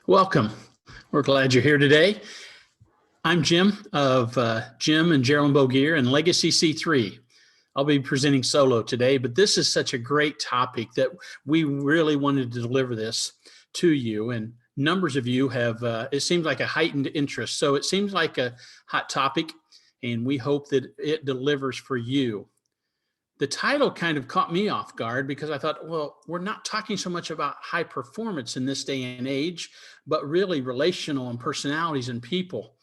Welcome. We're glad you're here today. I'm Jim of Jim and Geraldine Bogear and Legacy C3. I'll be presenting solo today, but this is such a great topic that we really wanted to deliver this to you. And numbers of you have, it seems like a heightened interest. So it seems like a hot topic, and we hope that it delivers for you. The title kind of caught me off guard because I thought, well, we're not talking so much about high performance in this day and age, but really relational and personalities and people.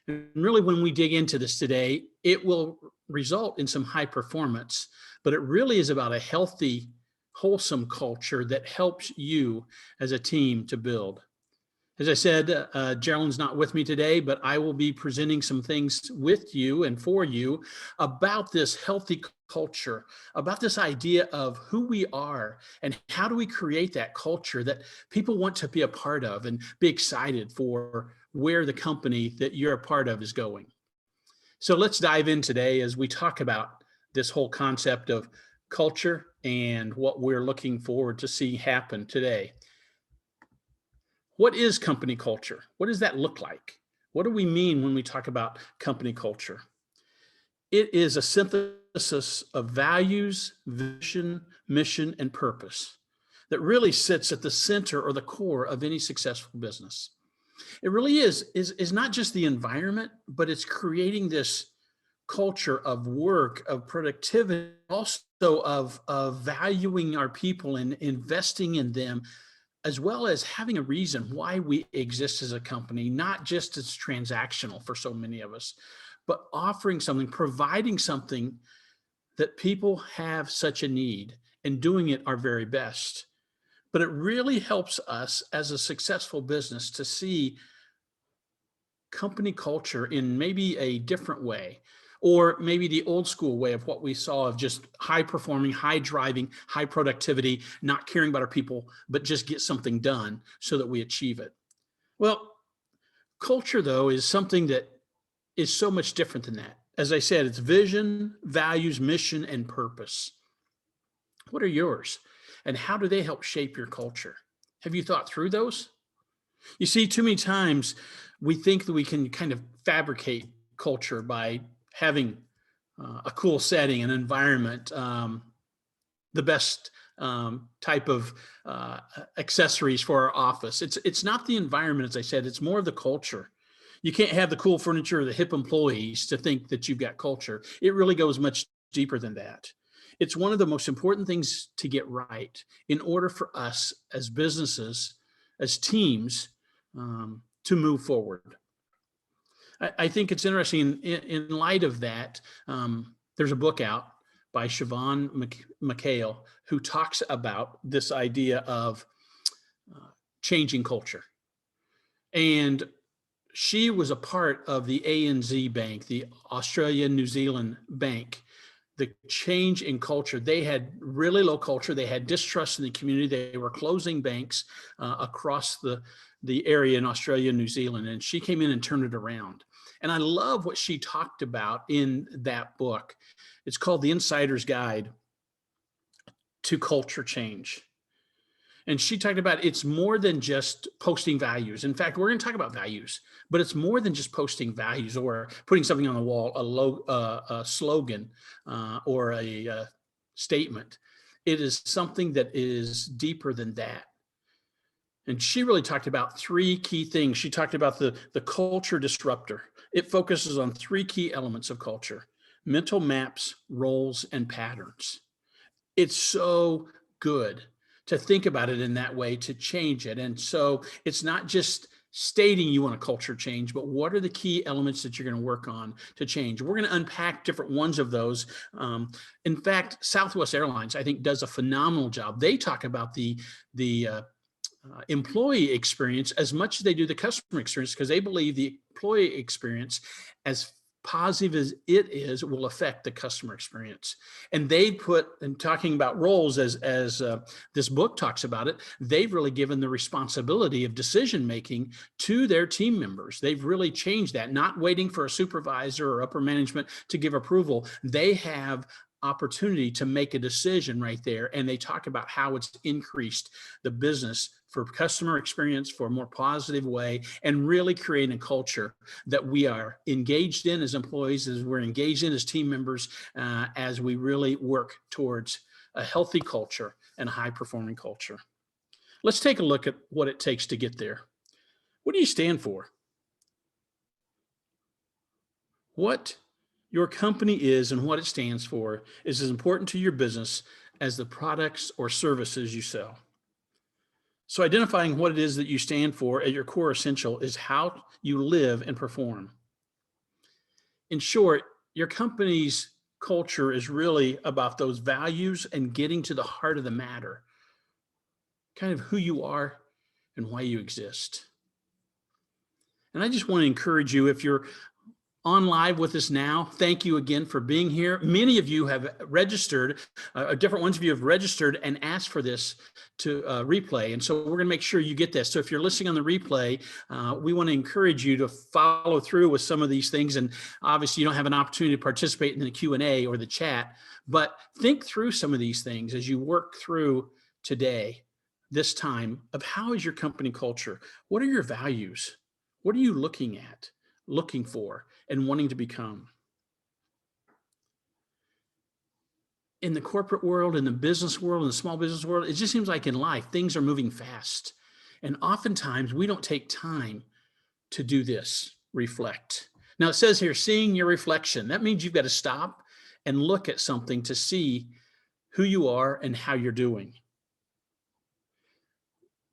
And really, when we dig into this today, it will result in some high performance, but it really is about a healthy, wholesome culture that helps you as a team to build. As I said, Geraldine's not with me today, but I will be presenting some things with you and for you about this healthy culture, about this idea of who we are and how do we create that culture that people want to be a part of and be excited for where the company that you're a part of is going. So let's dive in today as we talk about this whole concept of culture and what we're looking forward to see happen today. What is company culture? What does that look like? What do we mean when we talk about company culture? It is a synthesis of values, vision, mission, and purpose that really sits at the center or the core of any successful business. It really is not just the environment, but it's creating this culture of work, of productivity, also of valuing our people and investing in them, as well as having a reason why we exist as a company, not just as transactional for so many of us, but offering something, providing something that people have such a need and doing it our very best. But it really helps us as a successful business to see company culture in maybe a different way, or maybe the old school way of what we saw of just high performing, high driving, high productivity, not caring about our people, but just get something done so that we achieve it. Well, culture, though, is something that is so much different than that. As I said, it's vision, values, mission, and purpose. What are yours? And how do they help shape your culture? Have you thought through those? You see, too many times we think that we can kind of fabricate culture by having a cool setting, an environment, the best type of accessories for our office. It's not the environment, as I said, it's more of the culture. You can't have the cool furniture or the hip employees to think that you've got culture. It really goes much deeper than that. It's one of the most important things to get right in order for us as businesses, as teams, to move forward. I think it's interesting in light of that. There's a book out by Siobhan McHale who talks about this idea of changing culture. And she was a part of the ANZ Bank, the Australia New Zealand Bank. The change in culture, they had really low culture. They had distrust in the community. They were closing banks across the area in Australia and New Zealand. And she came in and turned it around. And I love what she talked about in that book. It's called The Insider's Guide to Culture Change. And she talked about it's more than just posting values. In fact, we're going to talk about values, but it's more than just posting values or putting something on the wall, a slogan or a statement. It is something that is deeper than that. And she really talked about three key things. She talked about the culture disruptor. It focuses on three key elements of culture: mental maps, roles, and patterns. It's so good to think about it in that way, to change it. And so it's not just stating you want a culture change, but what are the key elements that you're going to work on to change? We're going to unpack different ones of those. In fact, Southwest Airlines, I think, does a phenomenal job. They talk about the employee experience as much as they do the customer experience, because they believe the employee experience, as positive as it is, will affect the customer experience. And they put, and talking about roles as this book talks about it, they've really given the responsibility of decision making to their team members. They've really changed that, not waiting for a supervisor or upper management to give approval. They have opportunity to make a decision right there. And they talk about how it's increased the business for customer experience for a more positive way, and really creating a culture that we are engaged in as employees, as we're engaged in as team members, as we really work towards a healthy culture and a high performing culture. Let's take a look at what it takes to get there. What do you stand for? What your company is and what it stands for is as important to your business as the products or services you sell. So identifying what it is that you stand for at your core essential is how you live and perform. In short, your company's culture is really about those values and getting to the heart of the matter, kind of who you are and why you exist. And I just want to encourage you, if you're on live with us now, thank you again for being here. Many of you have registered, different ones of you have registered and asked for this to replay. And so we're going to make sure you get this. So if you're listening on the replay, we want to encourage you to follow through with some of these things. And obviously you don't have an opportunity to participate in the Q&A or the chat, but think through some of these things as you work through today, this time of how is your company culture? What are your values? What are you looking at, looking for, and wanting to become? In the corporate world, in the business world, in the small business world, it just seems like in life, things are moving fast. And oftentimes we don't take time to do this, reflect. Now it says here, seeing your reflection. That means you've got to stop and look at something to see who you are and how you're doing.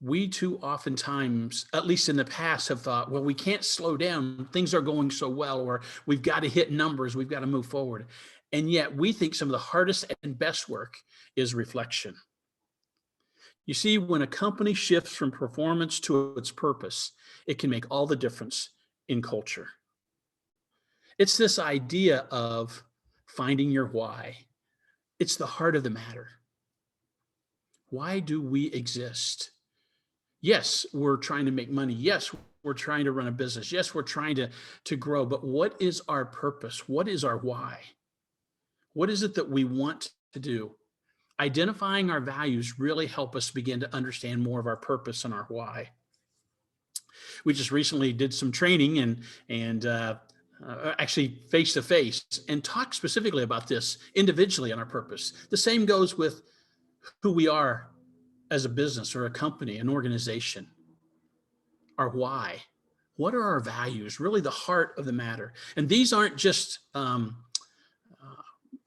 We too oftentimes, at least in the past, have thought, well, we can't slow down. Things are going so well, or we've got to hit numbers. We've got to move forward. And yet we think some of the hardest and best work is reflection. You see, when a company shifts from performance to its purpose, it can make all the difference in culture. It's this idea of finding your why. It's the heart of the matter. Why do we exist? Yes, we're trying to make money. Yes, we're trying to run a business. Yes, we're trying to grow. But what is our purpose? What is our why? What is it that we want to do? Identifying our values really help us begin to understand more of our purpose and our why. We just recently did some training and actually face to face and talked specifically about this individually on our purpose. The same goes with who we are as a business or a company, an organization. Our why. What are our values? Really the heart of the matter. And these aren't just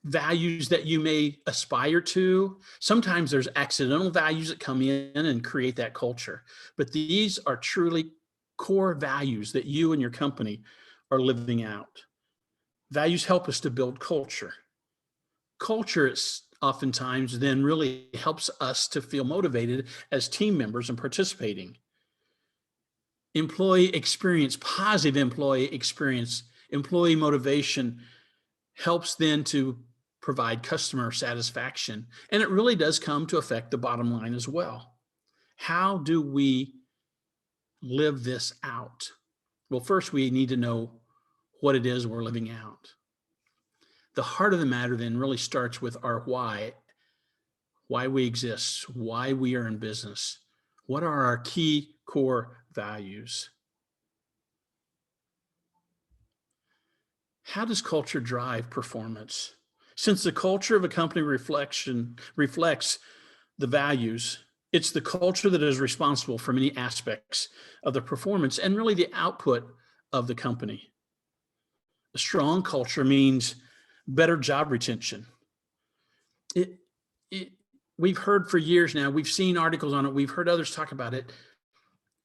values that you may aspire to. Sometimes there's accidental values that come in and create that culture. But these are truly core values that you and your company are living out. Values help us to build culture. Culture is oftentimes then really helps us to feel motivated as team members and participating. Employee experience, positive employee experience, employee motivation helps then to provide customer satisfaction. And it really does come to affect the bottom line as well. How do we live this out? Well, first we need to know what it is we're living out. The heart of the matter then really starts with our why we exist, why we are in business. What are our key core values? How does culture drive performance? Since the culture of a company reflects the values, it's the culture that is responsible for many aspects of the performance and really the output of the company. A strong culture means better job retention. We've heard for years now, we've seen articles on it, we've heard others talk about it.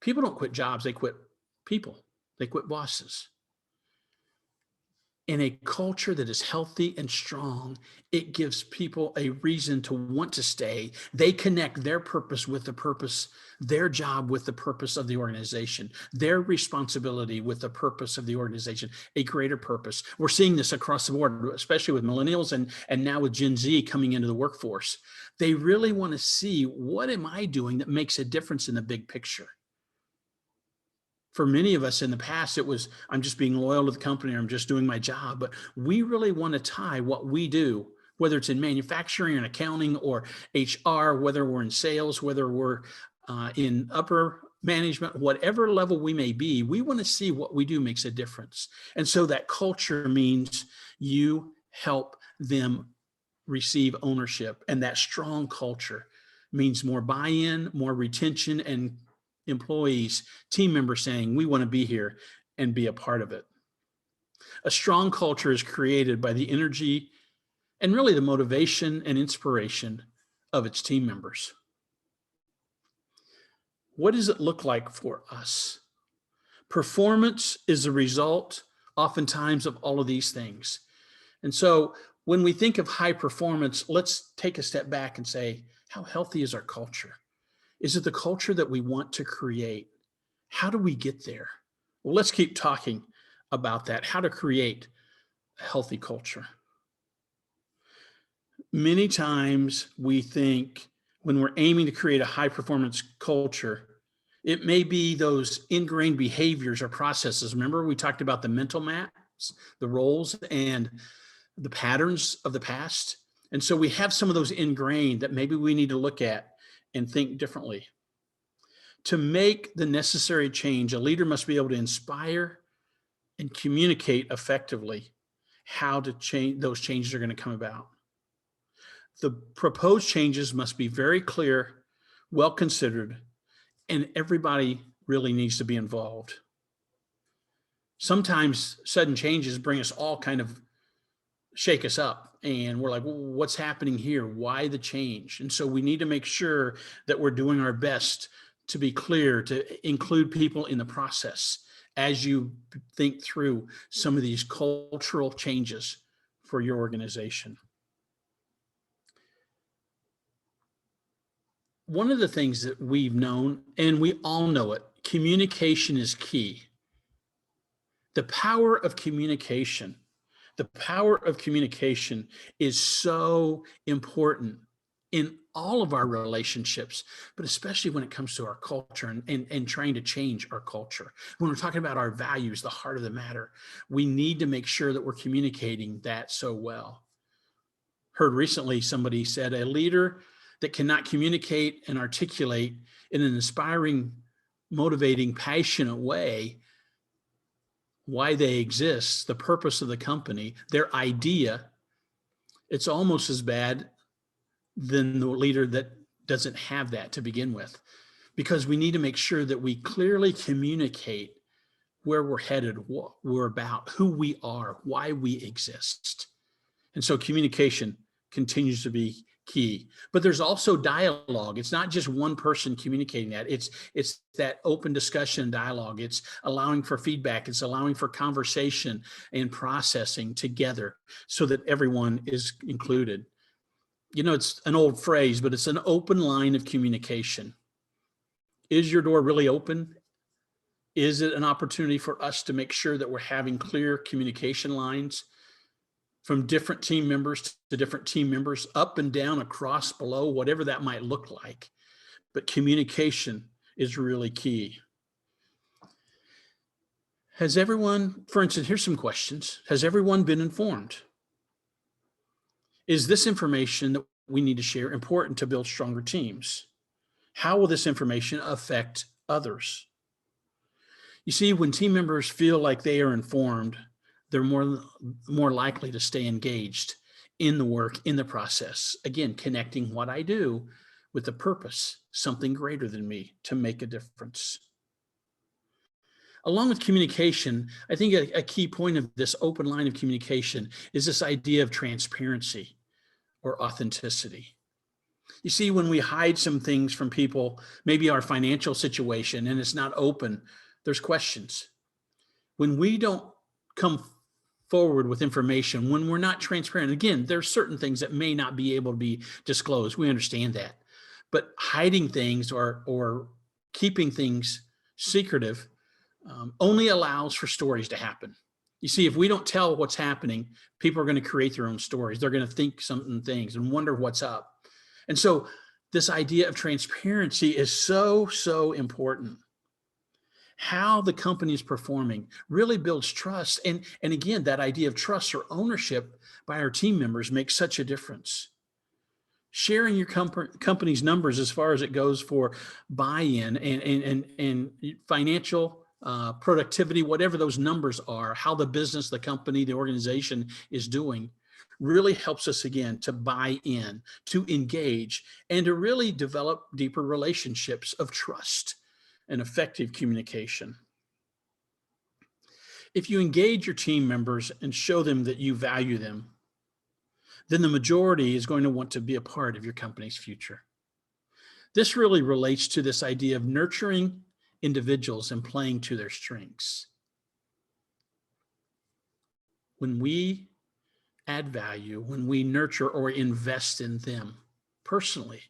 People don't quit jobs, they quit people, they quit bosses. In a culture that is healthy and strong, it gives people a reason to want to stay. They connect their purpose with the purpose, their job with the purpose of the organization, their responsibility with the purpose of the organization, a greater purpose. We're seeing this across the board, especially with millennials and now with Gen Z coming into the workforce. They really want to see, what am I doing that makes a difference in the big picture? For many of us in the past, it was, I'm just being loyal to the company, or I'm just doing my job. But we really want to tie what we do whether it's in manufacturing and accounting or HR, whether we're in sales, whether we're in upper management, whatever level we may be, we want to see what we do makes a difference. And so that culture means you help them receive ownership. And that strong culture means more buy-in, more retention, and employees, team members saying, we want to be here and be a part of it. A strong culture is created by the energy and really the motivation and inspiration of its team members. What does it look like for us? Performance is the result, oftentimes, of all of these things. And so when we think of high performance, let's take a step back and say, how healthy is our culture? Is it the culture that we want to create? How do we get there? Well, let's keep talking about that, how to create a healthy culture. Many times we think when we're aiming to create a high performance culture, it may be those ingrained behaviors or processes. Remember, we talked about the mental maps, the roles, and the patterns of the past. And so we have some of those ingrained that maybe we need to look at and think differently. To make the necessary change, a leader must be able to inspire and communicate effectively how to change, those changes are going to come about. The proposed changes must be very clear, well considered, and everybody really needs to be involved. Sometimes sudden changes bring us all kind of shake us up, and we're like, well, what's happening here? Why the change? And so we need to make sure that we're doing our best to be clear, to include people in the process as you think through some of these cultural changes for your organization. One of the things that we've known, and we all know it, communication is key. The power of communication is so important in all of our relationships, but especially when it comes to our culture and trying to change our culture. When we're talking about our values, the heart of the matter, we need to make sure that we're communicating that so well. Heard recently somebody said a leader that cannot communicate and articulate in an inspiring, motivating, passionate way why they exist, the purpose of the company, their idea, it's almost as bad than the leader that doesn't have that to begin with, because we need to make sure that we clearly communicate where we're headed, what we're about, who we are, why we exist. And so communication continues to be key, but there's also dialogue. It's not just one person communicating that. It's that open discussion and dialogue. It's allowing for feedback. It's allowing for conversation and processing together so that everyone is included. You know, it's an old phrase, but it's an open line of communication. Is your door really open? Is it an opportunity for us to make sure that we're having clear communication lines from different team members to different team members, up and down, across, below, whatever that might look like? But communication is really key. Has everyone, for instance, here's some questions. Has everyone been informed? Is this information that we need to share important to build stronger teams? How will this information affect others? You see, when team members feel like they are informed, they're more likely to stay engaged in the work, in the process. Again, connecting what I do with the purpose, something greater than me, to make a difference. Along with communication, I think a key point of this open line of communication is this idea of transparency or authenticity. You see, when we hide some things from people, maybe our financial situation, and it's not open, there's questions. When we don't come forward with information, when we're not transparent, again, there's certain things that may not be able to be disclosed. We understand that. But hiding things or keeping things secretive only allows for stories to happen. You see, if we don't tell what's happening, people are going to create their own stories. They're going to think some things and wonder what's up. And so this idea of transparency is so important. how the company is performing really builds trust. And again, that idea of trust or ownership by our team members makes such a difference. Sharing your company's numbers as far as it goes for buy-in and financial productivity, whatever those numbers are, how the business, the company, the organization is doing, really helps us again to buy in, to engage, and to really develop deeper relationships of trust and effective communication. If you engage your team members and show them that you value them, then the majority is going to want to be a part of your company's future. This really relates to this idea of nurturing individuals and playing to their strengths. When we add value, when we nurture or invest in them personally,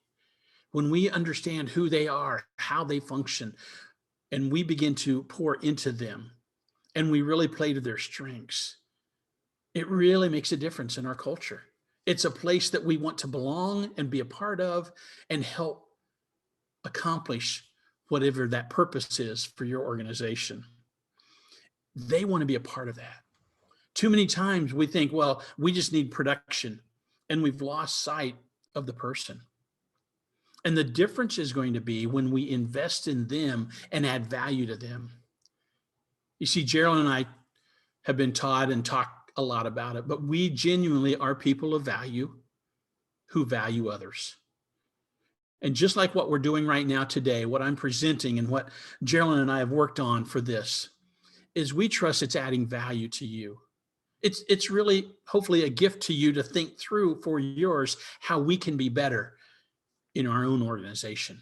when we understand who they are, how they function, and we begin to pour into them, and we really play to their strengths, it really makes a difference in our culture. It's a place that we want to belong and be a part of and help accomplish whatever that purpose is for your organization. They want to be a part of that. Too many times we think, well, we just need production, and we've lost sight of the person. And the difference is going to be when we invest in them and add value to them. You see, Gerald and I have been taught and talked a lot about it, but we genuinely are people of value who value others. And just like what we're doing right now today, what I'm presenting and what Gerald and I have worked on for this is we trust it's adding value to you. It's really hopefully a gift to you to think through for yours how we can be better in our own organization.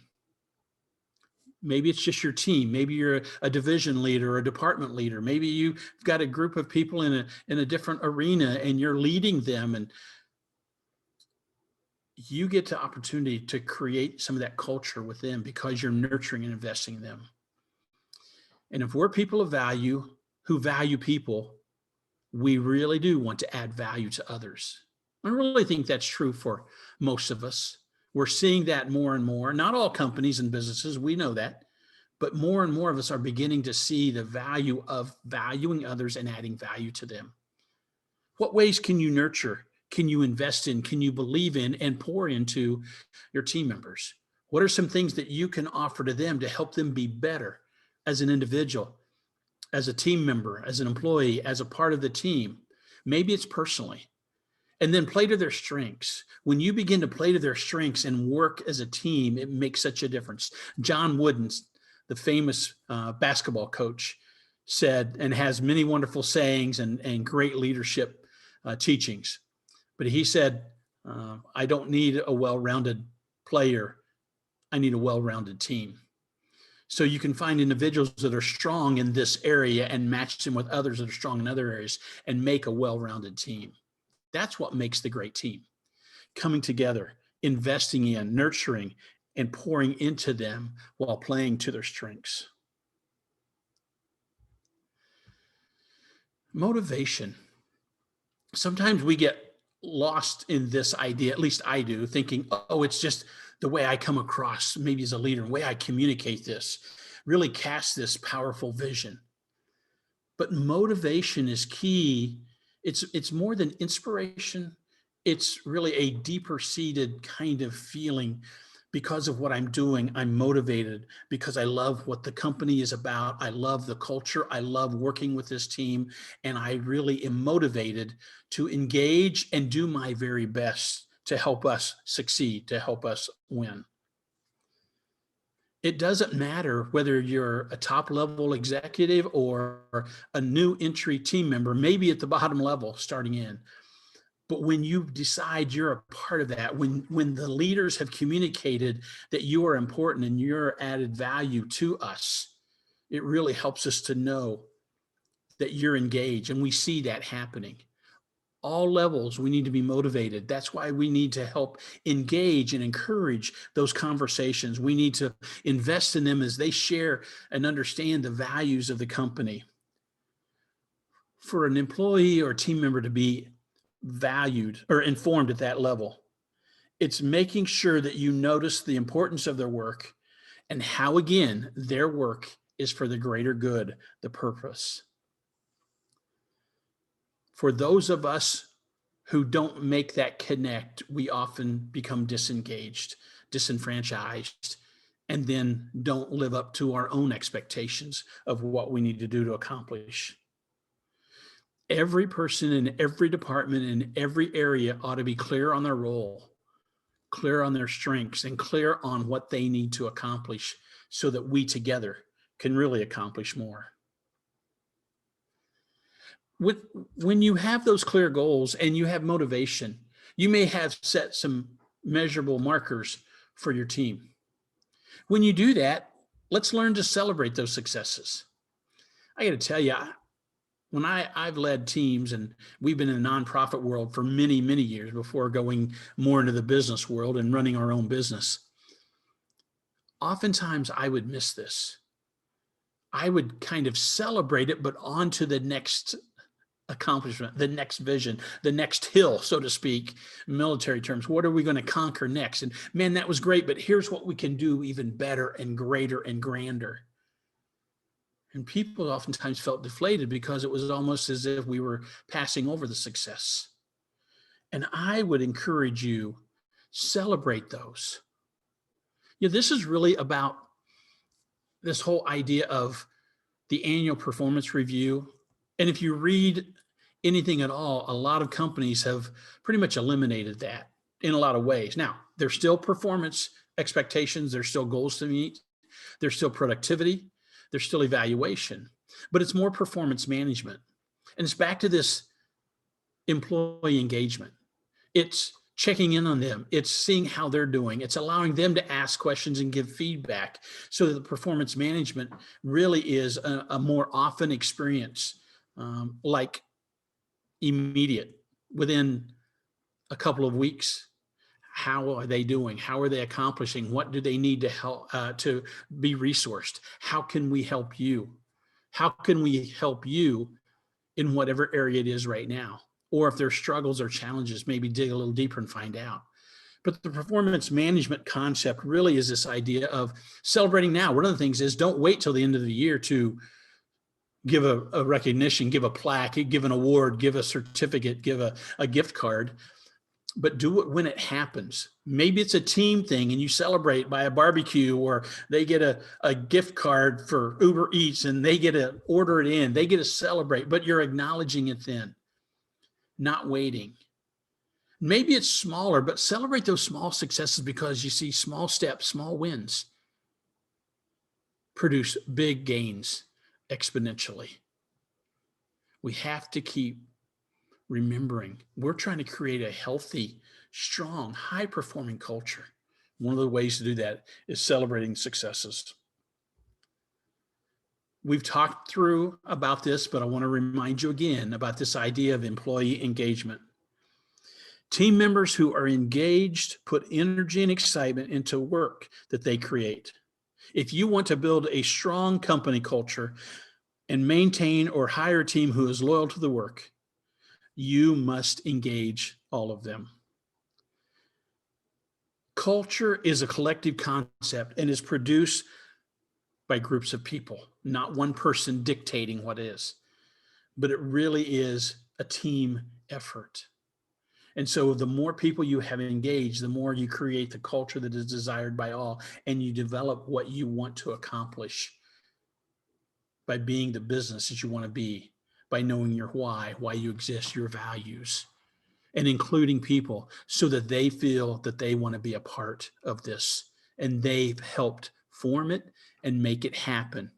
Maybe it's just your team. Maybe you're a division leader or a department leader. Maybe you've got a group of people in a different arena and you're leading them, and you get the opportunity to create some of that culture with them because you're nurturing and investing in them. And if we're people of value who value people, we really do want to add value to others. I really think that's true for most of us. We're seeing that more and more. Not all companies and businesses, we know that, but more and more of us are beginning to see the value of valuing others and adding value to them. What ways can you nurture? Can you invest in? Can you believe in and pour into your team members? What are some things that you can offer to them to help them be better as an individual, as a team member, as an employee, as a part of the team? Maybe it's personally. And then play to their strengths. When you begin to play to their strengths and work as a team, it makes such a difference. John Wooden, the famous basketball coach, said, and has many wonderful sayings and great leadership teachings. But he said, I don't need a well-rounded player. I need a well-rounded team. So you can find individuals that are strong in this area and match them with others that are strong in other areas and make a well-rounded team. That's what makes the great team. Coming together, investing in, nurturing, and pouring into them while playing to their strengths. Motivation. Sometimes we get lost in this idea, at least I do, thinking, oh, it's just the way I come across, maybe as a leader, the way I communicate this, really cast this powerful vision. But motivation is key. It's more than inspiration. It's really a deeper seated kind of feeling. Because of what I'm doing, I'm motivated because I love what the company is about. I love the culture. I love working with this team. And I really am motivated to engage and do my very best to help us succeed, to help us win. It doesn't matter whether you're a top level executive or a new entry team member, maybe at the bottom level starting in. But when you decide you're a part of that, when the leaders have communicated that you are important and you're added value to us, it really helps us to know that you're engaged, and we see that happening. All levels, we need to be motivated. That's why we need to help engage and encourage those conversations. We need to invest in them as they share and understand the values of the company. For an employee or team member to be valued or informed at that level, it's making sure that you notice the importance of their work and how, again, their work is for the greater good, the purpose. For those of us who don't make that connect, we often become disengaged, disenfranchised, and then don't live up to our own expectations of what we need to do to accomplish. Every person in every department in every area ought to be clear on their role, clear on their strengths, and clear on what they need to accomplish so that we together can really accomplish more. When you have those clear goals and you have motivation, you may have set some measurable markers for your team. When you do that, let's learn to celebrate those successes. I got to tell you, when I've led teams, and we've been in the nonprofit world for many, many years before going more into the business world and running our own business, oftentimes I would miss this. I would kind of celebrate it, but on to the next accomplishment, the next vision, the next hill, so to speak, military terms. What are we going to conquer next? And man, that was great, but here's what we can do even better and greater and grander. And people oftentimes felt deflated because it was almost as if we were passing over the success. And I would encourage you, celebrate those. This is really about this whole idea of the annual performance review. And if you read anything at all, a lot of companies have pretty much eliminated that in a lot of ways. Now, there's still performance expectations, there's still goals to meet, there's still productivity, there's still evaluation, but it's more performance management. And it's back to this employee engagement. It's checking in on them. It's seeing how they're doing. It's allowing them to ask questions and give feedback so that the performance management really is a more often experience, like immediate, within a couple of weeks. How are they doing? How are they accomplishing? What do they need to help to be resourced? How can we help you? How can we help you in whatever area it is right now? Or if there's struggles or challenges, maybe dig a little deeper and find out. But the performance management concept really is this idea of celebrating now. One of the things is don't wait till the end of the year to give a recognition, give a plaque, give an award, give a certificate, give a gift card, but do it when it happens. Maybe it's a team thing and you celebrate by a barbecue, or they get a gift card for Uber Eats and they get to order it in, they get to celebrate, but you're acknowledging it then, not waiting. Maybe it's smaller, but celebrate those small successes, because you see small steps, small wins produce big gains exponentially. We have to keep remembering we're trying to create a healthy, strong, high-performing culture. One of the ways to do that is celebrating successes. We've talked through about this, but I want to remind you again about this idea of employee engagement. Team members who are engaged put energy and excitement into work that they create. If you want to build a strong company culture and maintain or hire a team who is loyal to the work, you must engage all of them. Culture is a collective concept and is produced by groups of people, not one person dictating what is, but it really is a team effort. And so the more people you have engaged, the more you create the culture that is desired by all, and you develop what you want to accomplish by being the business that you want to be, by knowing your why you exist, your values, and including people so that they feel that they want to be a part of this and they've helped form it and make it happen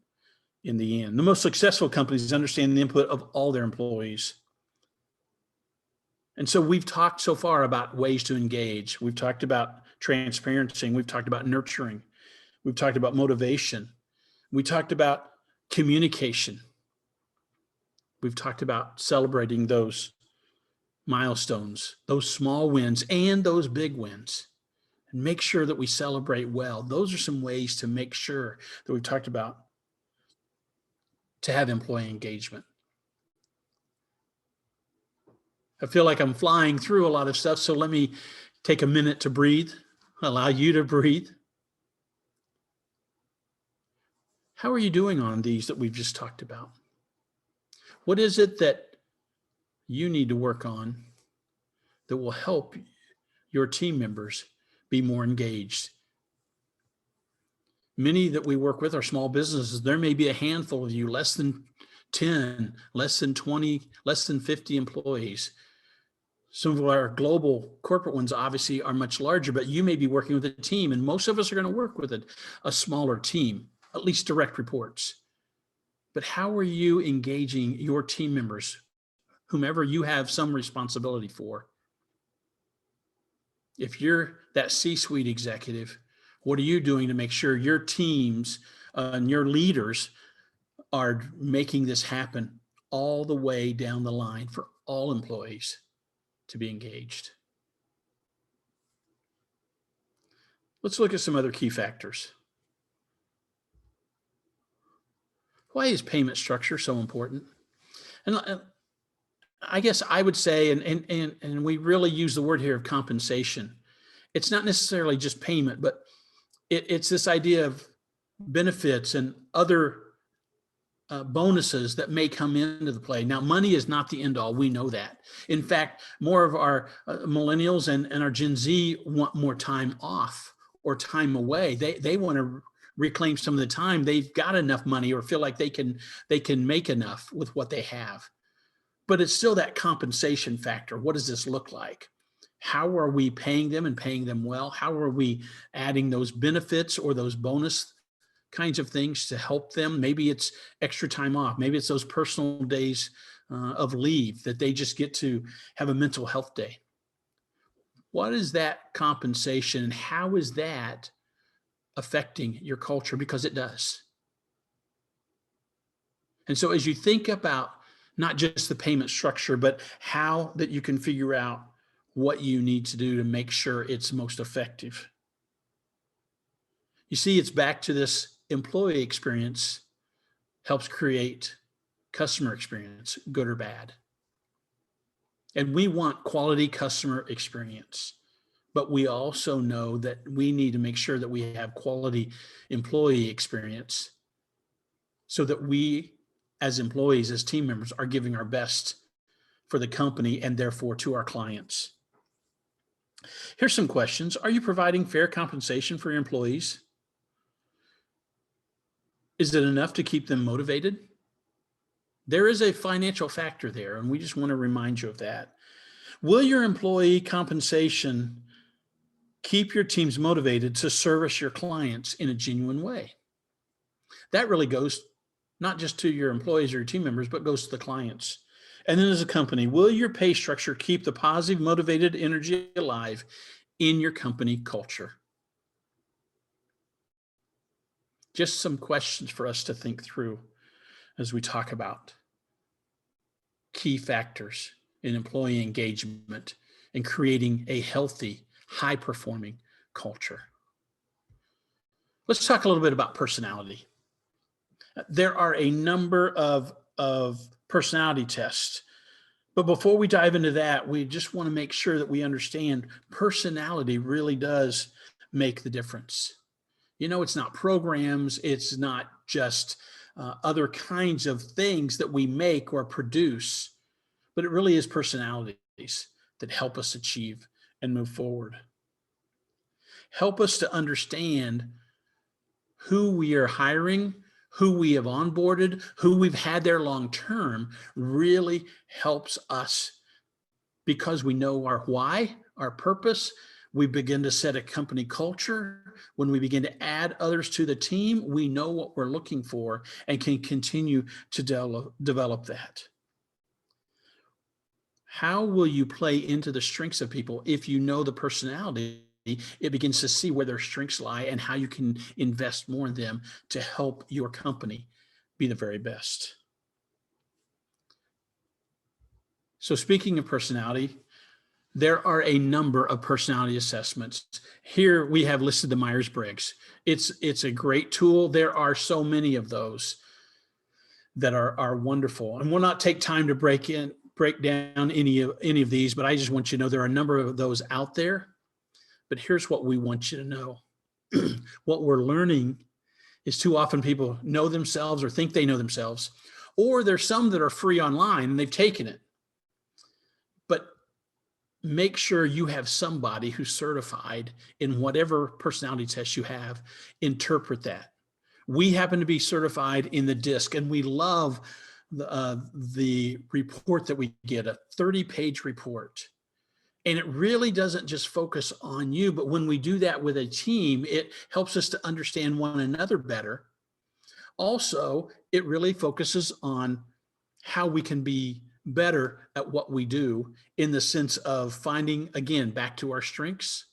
in the end. The most successful companies understand the input of all their employees. And so we've talked so far about ways to engage. We've talked about transparency. We've talked about nurturing. We've talked about motivation. We talked about communication. We've talked about celebrating those milestones, those small wins and those big wins, and make sure that we celebrate well. Those are some ways to make sure that we've talked about to have employee engagement. I feel like I'm flying through a lot of stuff, so let me take a minute to breathe, allow you to breathe. How are you doing on these that we've just talked about? What is it that you need to work on that will help your team members be more engaged? Many that we work with are small businesses. There may be a handful of you, less than 10, less than 20, less than 50 employees. Some of our global corporate ones obviously are much larger, but you may be working with a team, and most of us are going to work with a smaller team, at least direct reports. But how are you engaging your team members, whomever you have some responsibility for? If you're that C-suite executive, what are you doing to make sure your teams and your leaders are making this happen all the way down the line for all employees to be engaged? Let's look at some other key factors. Why is payment structure so important? And I guess I would say, and we really use the word here of compensation. It's not necessarily just payment, but it's this idea of benefits and other bonuses that may come into the play. Now, money is not the end all. We know that. In fact, more of our millennials and our Gen Z want more time off or time away. They want to reclaim some of the time. They've got enough money or feel like they can make enough with what they have. But it's still that compensation factor. What does this look like? How are we paying them and paying them well? How are we adding those benefits or those bonus kinds of things to help them? Maybe it's extra time off. Maybe it's those personal days of leave that they just get to have a mental health day. What is that compensation and how is that affecting your culture? Because it does. And so as you think about not just the payment structure, but how that you can figure out what you need to do to make sure it's most effective. You see, it's back to this employee experience helps create customer experience, good or bad. And we want quality customer experience, but we also know that we need to make sure that we have quality employee experience so that we as employees, as team members, are giving our best for the company and therefore to our clients. Here's some questions. Are you providing fair compensation for your employees? Is it enough to keep them motivated? There is a financial factor there, and we just want to remind you of that. Will your employee compensation keep your teams motivated to service your clients in a genuine way? That really goes not just to your employees or your team members, but goes to the clients. And then as a company, will your pay structure keep the positive, motivated energy alive in your company culture? Just some questions for us to think through as we talk about key factors in employee engagement and creating a healthy, high-performing culture. Let's talk a little bit about personality. There are a number of personality tests. But before we dive into that, we just want to make sure that we understand personality really does make the difference. You know, it's not programs, it's not just other kinds of things that we make or produce, but it really is personalities that help us achieve and move forward. Help us to understand who we are hiring, who we have onboarded, who we've had there long term really helps us because we know our why, our purpose. We begin to set a company culture. When we begin to add others to the team, we know what we're looking for and can continue to develop that. How will you play into the strengths of people if you know the personality? It begins to see where their strengths lie and how you can invest more in them to help your company be the very best. So speaking of personality, there are a number of personality assessments. Here we have listed the Myers-Briggs. It's a great tool. There are so many of those that are wonderful. And we'll not take time to break down any of these, but I just want you to know there are a number of those out there. But here's what we want you to know. What we're learning is too often people know themselves or think they know themselves, or there's some that are free online and they've taken it. But make sure you have somebody who's certified in whatever personality test you have, interpret that. We happen to be certified in the DISC, and we love the report that we get, a 30-page report. And it really doesn't just focus on you, but when we do that with a team, it helps us to understand one another better. Also, it really focuses on how we can be better at what we do, in the sense of finding, again, back to our strengths,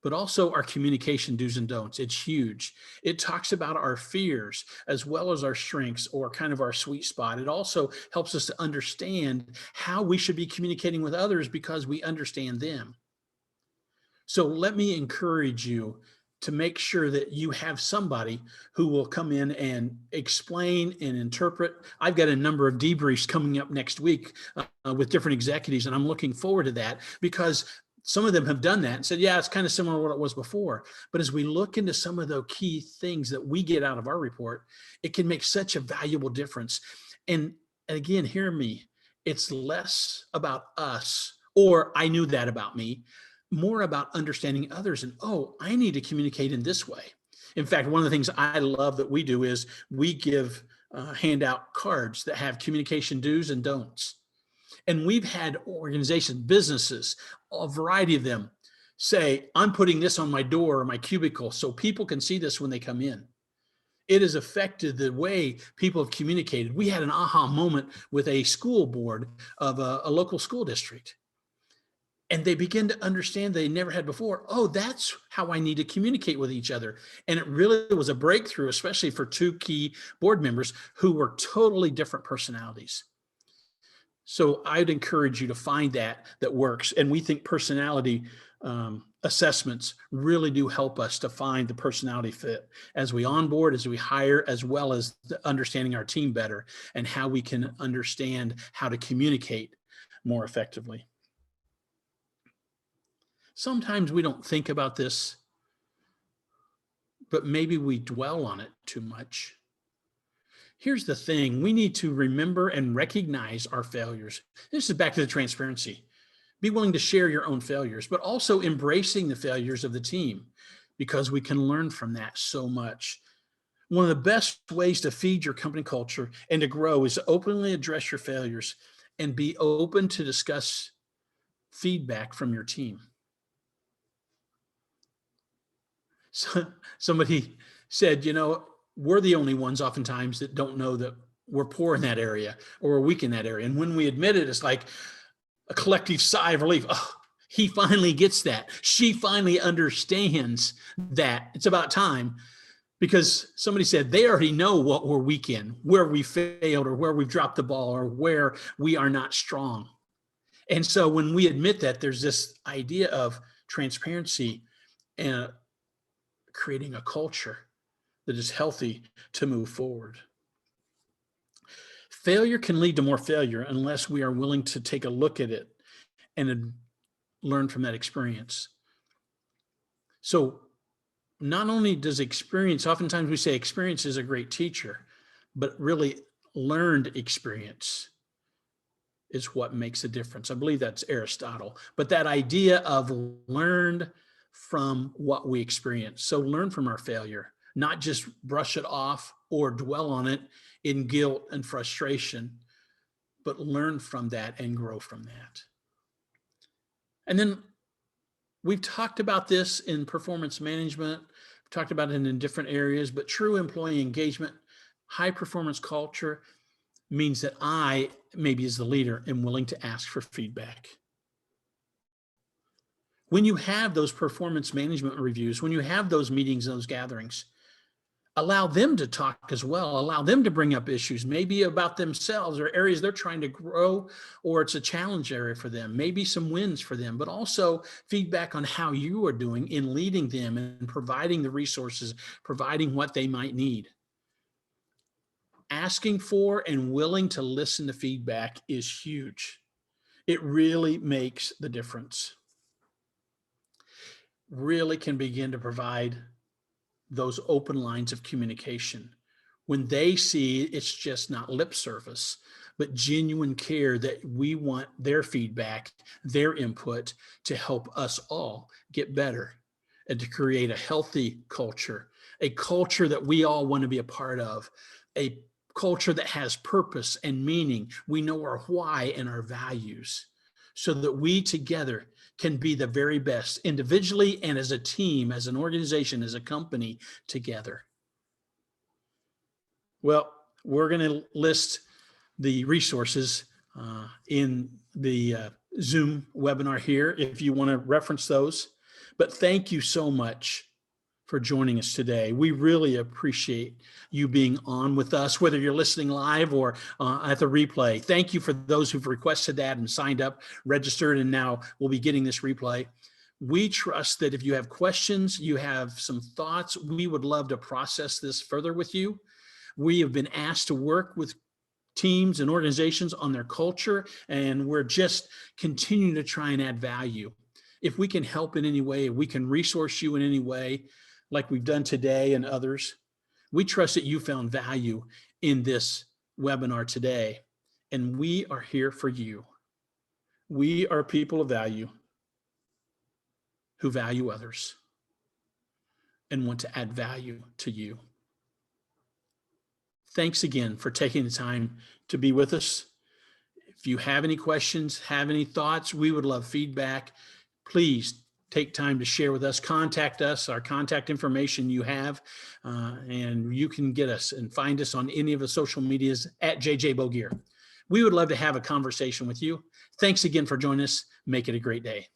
but also our communication do's and don'ts. It's huge. It talks about our fears as well as our strengths, or kind of our sweet spot. It also helps us to understand how we should be communicating with others because we understand them. So let me encourage you to make sure that you have somebody who will come in and explain and interpret. I've got a number of debriefs coming up next week with different executives, and I'm looking forward to that, because some of them have done that and said, yeah, it's kind of similar to what it was before. But as we look into some of the key things that we get out of our report, it can make such a valuable difference. And again, hear me, it's less about us, or I knew that about me, more about understanding others and, oh, I need to communicate in this way. In fact, one of the things I love that we do is we hand out cards that have communication do's and don'ts. And we've had organizations, businesses, a variety of them say, I'm putting this on my door or my cubicle so people can see this when they come in. It has affected the way people have communicated. We had an aha moment with a school board of a local school district. And they begin to understand they never had before. Oh, that's how I need to communicate with each other. And it really was a breakthrough, especially for two key board members who were totally different personalities. So I'd encourage you to find that works. And we think personality assessments really do help us to find the personality fit as we onboard, as we hire, as well as understanding our team better and how we can understand how to communicate more effectively. Sometimes we don't think about this, but maybe we dwell on it too much. Here's the thing, we need to remember and recognize our failures. This is back to the transparency. Be willing to share your own failures, but also embracing the failures of the team, because we can learn from that so much. One of the best ways to feed your company culture and to grow is to openly address your failures and be open to discuss feedback from your team. So somebody said, we're the only ones oftentimes that don't know that we're poor in that area or we're weak in that area. And when we admit it, it's like a collective sigh of relief. Oh, he finally gets that. She finally understands that. It's about time, because somebody said they already know what we're weak in, where we failed or where we've dropped the ball or where we are not strong. And so when we admit that, there's this idea of transparency and creating a culture that is healthy to move forward. Failure can lead to more failure unless we are willing to take a look at it and learn from that experience. So not only does experience, oftentimes we say experience is a great teacher, but really learned experience is what makes a difference. I believe that's Aristotle, but that idea of learned from what we experience. So learn from our failure, not just brush it off or dwell on it in guilt and frustration, but learn from that and grow from that. And then we've talked about this in performance management, we've talked about it in different areas, but true employee engagement, high performance culture means that I, maybe as the leader, am willing to ask for feedback. When you have those performance management reviews, when you have those meetings, those gatherings, allow them to talk as well. Allow them to bring up issues, maybe about themselves or areas they're trying to grow, or it's a challenge area for them, maybe some wins for them, but also feedback on how you are doing in leading them and providing the resources, providing what they might need. Asking for and willing to listen to feedback is huge. It really makes the difference. Really can begin to provide those open lines of communication. When they see it's just not lip service, but genuine care that we want their feedback, their input to help us all get better and to create a healthy culture, a culture that we all want to be a part of, a culture that has purpose and meaning. We know our why and our values so that we together can be the very best individually and as a team, as an organization, as a company together. Well, we're going to list the resources in the Zoom webinar here if you want to reference those. But thank you so much for joining us today. We really appreciate you being on with us, whether you're listening live or at the replay. Thank you for those who've requested that and signed up, registered, and now will be getting this replay. We trust that if you have questions, you have some thoughts, we would love to process this further with you. We have been asked to work with teams and organizations on their culture, and we're just continuing to try and add value. If we can help in any way, if we can resource you in any way, like we've done today and others, we trust that you found value in this webinar today, and we are here for you. We are people of value who value others and want to add value to you. Thanks again for taking the time to be with us. If you have any questions, have any thoughts, we would love feedback. Please take time to share with us, contact us, our contact information you have, and you can get us and find us on any of the social medias at JJ Bogeer. We would love to have a conversation with you. Thanks again for joining us. Make it a great day.